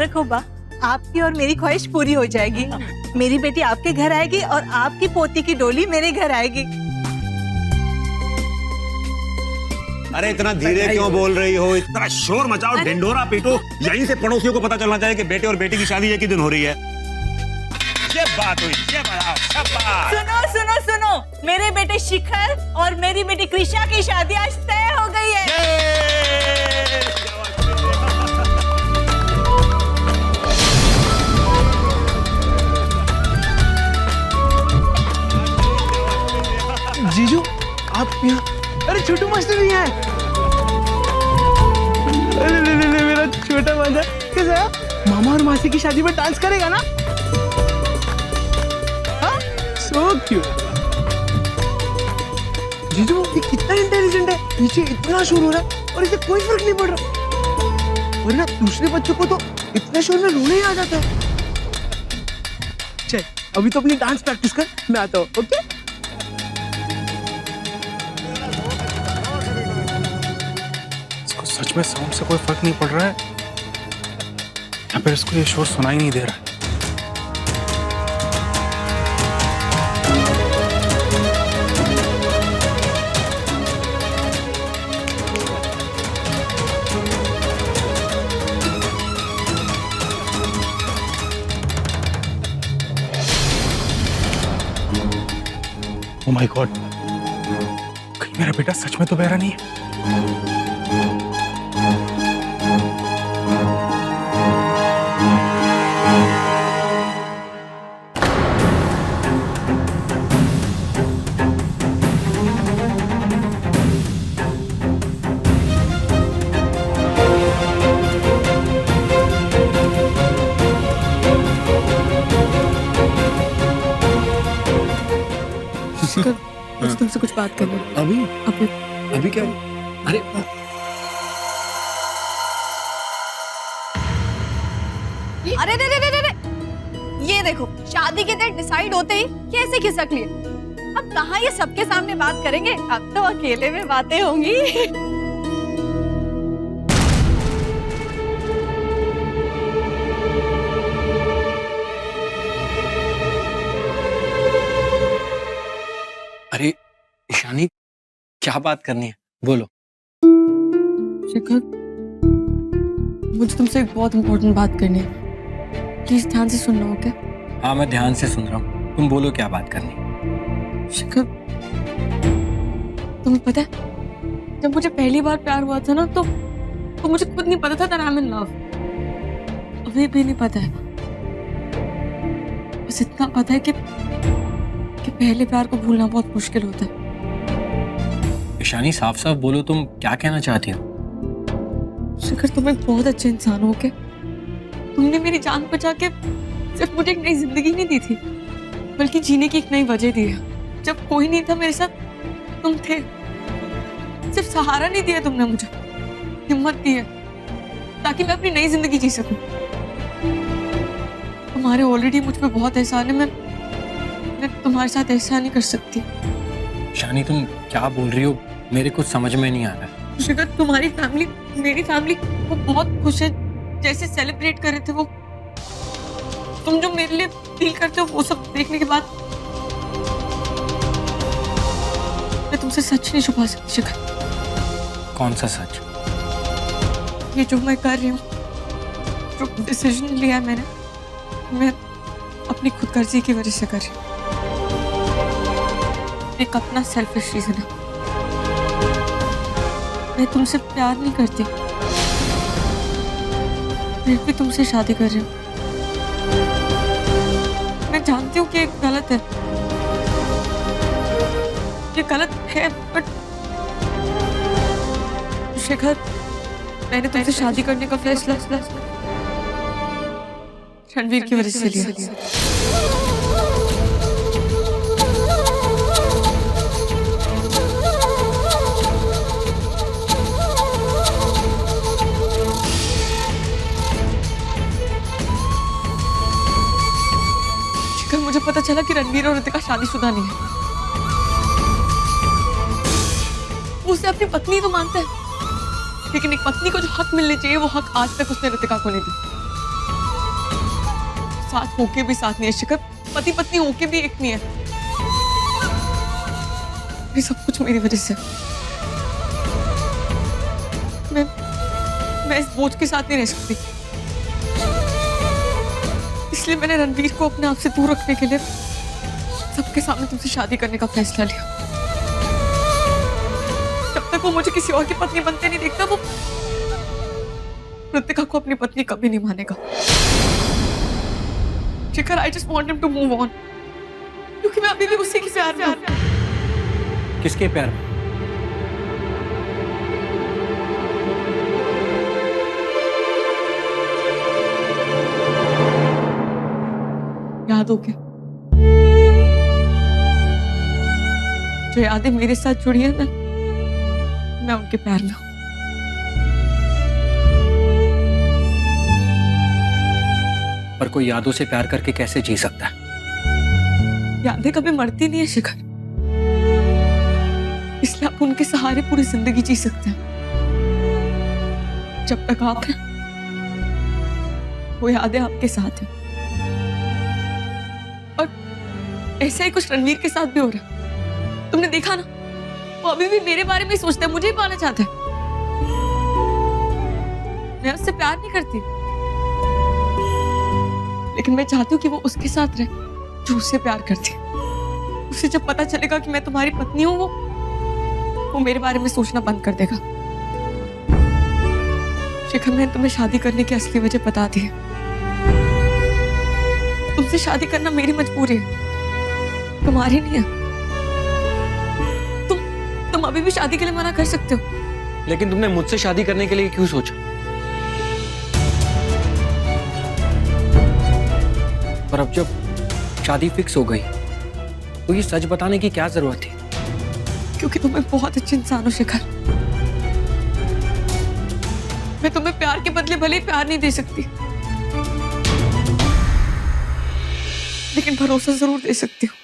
रखो बा, आपकी और मेरी ख्वाहिश पूरी हो जाएगी। मेरी बेटी आपके घर आएगी और आपकी पोती की डोली मेरे घर आएगी। अरे इतना धीरे क्यों बोल रही हो? इतना शोर मचाओ, ढिंढोरा पीटो, यहीं से पड़ोसियों को पता चलना चाहिए कि बेटे और बेटी की शादी एक ही दिन हो रही है। ये बात हुई, ये बात। सुनो सुनो सुनो, मेरे बेटे शिखर और मेरी बेटी कृष्णा की शादी आज तय हो गई है। जीजू आप यहाँ? अरे छोटू मास्टर भी यहाँ है। अरे ले ले ले, मेरा छोटा मास्टर कैसा है? मामा और मासी की शादी में डांस करेगा ना? हाँ, सो क्यूट। जीजू ये कितना इंटेलिजेंट है, पीछे इतना शोर हो रहा है और इसे कोई फर्क नहीं पड़ रहा, वरना दूसरे बच्चों को तो इतने शोर में रोने ही आ जाता है। चल अभी तो अपनी डांस प्रैक्टिस कर, मैं आता हूँ। ओके सच में साउंड से कोई फर्क नहीं पड़ रहा है या फिर इसको ये शोर सुनाई नहीं दे रहा है? ओह माय गॉड, कहीं मेरा बेटा सच में तो बहरा नहीं है? मुझे तुमसे कुछ बात करनी है। अभी अभी अभी क्या? अरे अरे रे रे रे रे, ये देखो शादी के डेट डिसाइड होते ही कैसे खिसक लिए। अब कहाँ ये सबके सामने बात करेंगे, अब तो अकेले में बातें होंगी। अरे ईशानी, क्या बात करनी है, बोलो। शिखर, मुझे तुमसे एक बहुत इम्पोर्टेंट बात करनी है, प्लीज ध्यान से सुनना। ओके? हाँ मैं ध्यान से सुन रहा हूँ, तुम बोलो क्या बात करनी। शिखर, तुम्हें पता है जब मुझे पहली बार प्यार हुआ था ना, तो मुझे खुद नहीं पता था that I'm in love। अभी भी नहीं पता है, बस इतना पता है कि पहले प्यार को भूलना बहुत मुश्किल होता है। ईशानी साफ साफ बोलो, तुम क्या कहना चाहती हो? शिखर, तुम एक बहुत अच्छे इंसान हो। के तुमने मेरी जान बचा के सिर्फ मुझे एक नई जिंदगी नहीं दी थी, बल्कि जीने की एक नई वजह दी है। जब कोई नहीं था मेरे साथ, तुम थे। सिर्फ सहारा नहीं दिया तुमने, मुझे हिम्मत दी है ताकि मैं अपनी नई जिंदगी जी सकूं। तुम्हारे ऑलरेडी मुझ पे बहुत एहसान है, मैं तुम्हारे साथ ऐसा नहीं कर सकती। ईशानी तुम क्या बोल रही हो, मेरे कुछ समझ में नहीं आ रहा है। शिखर, तुम्हारी फैमिली, मेरी फैमिली, वो बहुत खुश है, जैसे सेलिब्रेट कर रहे थे वो। तुम जो मेरे लिए फील करते हो वो सब देखने के बाद मैं तुमसे सच नहीं छुपा सकती। शिखर, कौन सा सच? ये जो मैं कर रही हूँ, जो डिसीजन लिया है मैंने, मैं अपनी खुदगर्जी की वजह से कर रही हूँ। एक अपना सेल्फिश रीजन है। मैं तुमसे प्यार नहीं करती, मैं भी तुमसे शादी कर रही हूँ। मैं जानती हूँ कि ये गलत है, ये गलत है, बट शिखर, मैंने तुमसे शादी करने का फैसला रणवीर की वजह से लिया। मुझे पता चला कि रणवीर और ऋतिका शादीशुदा नहीं है। वो उसे अपनी पत्नी तो मानता है, लेकिन एक पत्नी को जो हक मिलने चाहिए वो हक आज तक उसने ऋतिका को नहीं दी। साथ होके भी साथ नहीं है शिखर, पति पत्नी होके भी एक नहीं है। ये सब कुछ मेरी वजह से। मैं इस बोझ के साथ नहीं रह सकती, इसलिए मैंने रणवीर को अपने आप से दूर रखने के लिए सबके सामने तुमसे शादी करने का फैसला लिया। जब तक वो मुझे किसी और की पत्नी बनते नहीं देखता, वो कृतिका को अपनी पत्नी कभी नहीं मानेगा। Shikhar, I just want him to move on, क्योंकि मैं अभी भी उसी के प्यार में हूं। किसके प्यार में? याद हो क्या? जो यादें मेरे साथ जुड़ी है ना, मैं उनके प्यार में हूं। पर कोई यादों से प्यार करके कैसे जी सकता है? यादें कभी मरती नहीं है शिखर, इसलिए आप उनके सहारे पूरी जिंदगी जी सकते हैं। जब तक आप हैं, वो यादें आपके साथ हैं। और ऐसा ही कुछ रणवीर के साथ भी हो रहा है। तुमने देखा ना, वो अभी भी मेरे बारे में ही सोचता है, मुझे ही पाना चाहता है। मैं उससे प्यार नहीं करती, लेकिन मैं चाहती हूँ कि वो उसके साथ रहे जो उससे प्यार करती है। उसे जब पता चलेगा कि मैं तुम्हारी पत्नी हूँ, वो मेरे बारे में सोचना बंद कर देगा। शिखर, मैंने तुम्हें शादी करने की असली वजह बता दी है। तुमसे शादी करना मेरी मजबूरी है, तुम्हारी नहीं है। तुम अभी भी शादी के लिए मना कर सकते हो। लेकिन तुमने मुझसे शादी करने के लिए क्यों सोचा? पर अब जब शादी फिक्स हो गई, तो ये सच बताने की क्या जरूरत थी? क्योंकि तुम एक बहुत अच्छे इंसान हो शिखर। मैं तुम्हें प्यार के बदले भले ही प्यार नहीं दे सकती, लेकिन भरोसा जरूर दे सकती हूँ।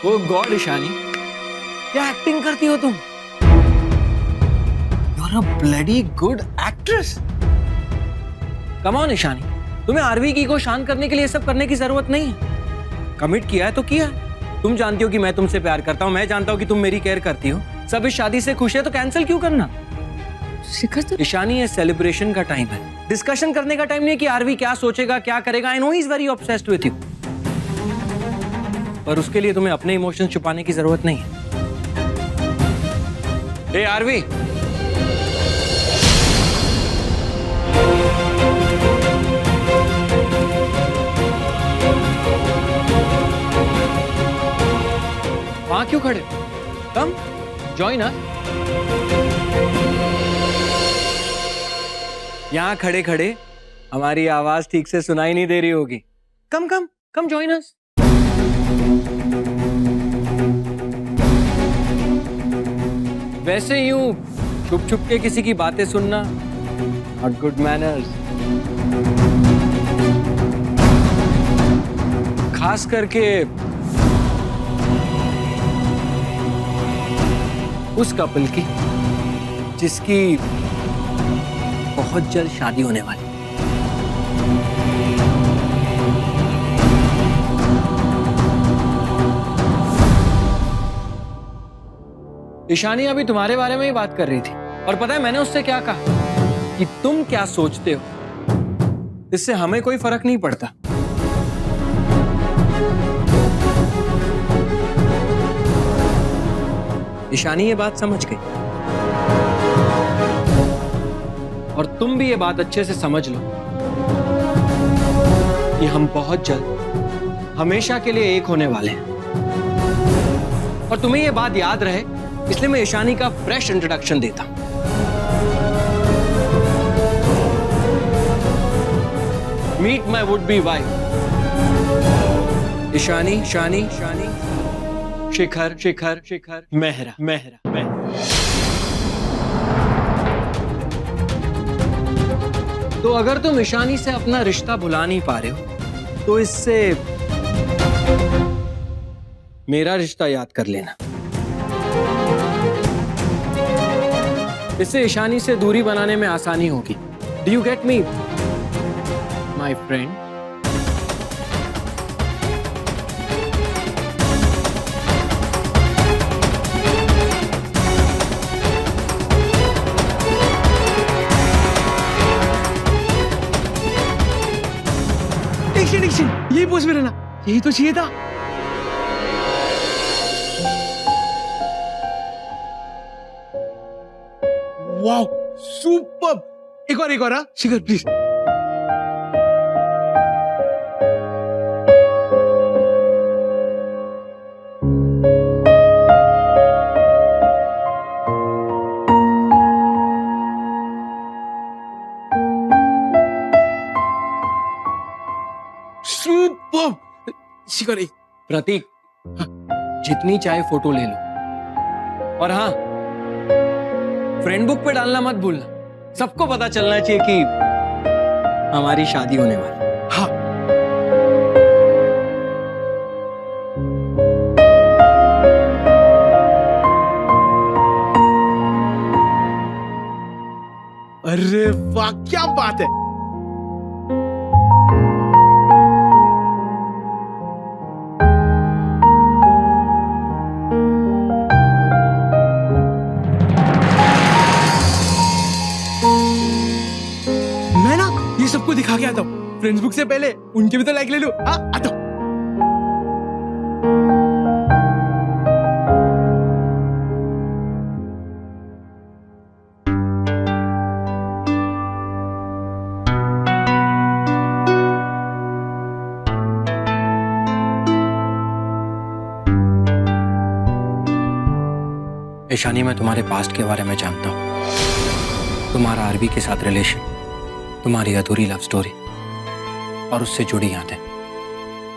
ओ गॉड ईशानी, क्या एक्टिंग करती हो तुम? You are a bloody good actress. Come on Ishani, तुम्हें आरवी की को शांत करने के लिए सब करने की जरूरत नहीं है। कमिट किया है तो किया है। तुम जानती हो कि मैं तुमसे प्यार करता हूं, मैं जानता हूं कि तुम मेरी केयर करती हो। सब इस शादी से खुश है तो कैंसिल क्यों करना? शिखर, तो ईशानी, ये सेलिब्रेशन का टाइम है, डिस्कशन करने का टाइम नहीं है कि आरवी क्या सोचेगा, क्या करेगा। I know he is very obsessed with you, पर उसके लिए तुम्हें अपने इमोशंस छुपाने की जरूरत नहीं है। हे आरवी, वहां क्यों खड़े? Come join us. यहां खड़े खड़े हमारी आवाज ठीक से सुनाई नहीं दे रही होगी। कम कम कम जॉइन अस। वैसे यूं छुप छुप के किसी की बातें सुनना नॉट गुड मैनर्स, खास करके उस कपल की जिसकी बहुत जल्द शादी होने वाली। ईशानी अभी तुम्हारे बारे में ही बात कर रही थी, और पता है मैंने उससे क्या कहा कि तुम क्या सोचते हो, इससे हमें कोई फर्क नहीं पड़ता। ईशानी ये बात समझ गई, और तुम भी ये बात अच्छे से समझ लो कि हम बहुत जल्द हमेशा के लिए एक होने वाले हैं। और तुम्हें ये बात याद रहे, इसलिए मैं ईशानी का फ्रेश इंट्रोडक्शन देता हूं। Meet my would be wife Ishani, Shani Shani, Shikhar Shikhar Shikhar, Mehra Mehra. तो अगर तुम ईशानी से अपना रिश्ता भुला नहीं पा रहे हो तो इससे मेरा रिश्ता याद कर लेना। इससे ईशानी से दूरी बनाने में आसानी होगी। Do you get me my friend? Action action, यही पोज में रहना, यही तो चाहिए था। वाओ सुपर, एक और हाँ शिखर प्लीज। सुपर शिखर एक। प्रतीक, जितनी चाहे फोटो ले लो, और हाँ फ्रेंड बुक पे डालना मत भूलना। सबको पता चलना चाहिए कि हमारी शादी होने वाली। हाँ अरे वाह क्या बात है। मैं ना ये सबको दिखा के आता हूँ, फ्रेंड्स बुक से पहले उनके भी तो लाइक ले लो। हाँ आता हूँ। ईशानी, मैं तुम्हारे पास्ट के बारे में जानता हूँ। तुम्हारा आरवी के साथ रिलेशन, तुम्हारी अधूरी लव स्टोरी और उससे जुड़ी यादें।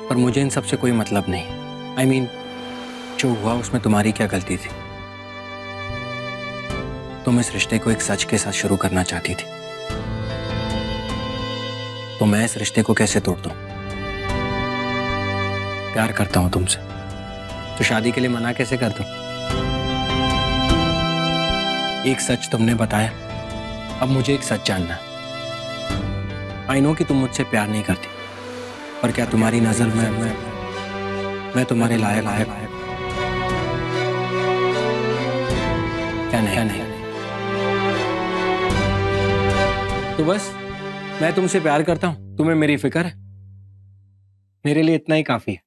पर मुझे इन सब से कोई मतलब नहीं। I mean, जो हुआ उसमें तुम्हारी क्या गलती थी? तुम इस रिश्ते को एक सच के साथ शुरू करना चाहती थी, तो मैं इस रिश्ते को कैसे तोड़ दूं? प्यार करता हूं तुमसे, तो शादी के लिए मना कैसे कर दूं? एक सच तुमने बताया, अब मुझे एक सच जानना है। आई नो कि तुम मुझसे प्यार नहीं करती, पर क्या तुम्हारी नजर में मैं तुम्हारे लायक क्या नहीं? तो बस मैं तुमसे प्यार करता हूं, तुम्हें मेरी फिक्र है, मेरे लिए इतना ही काफी है।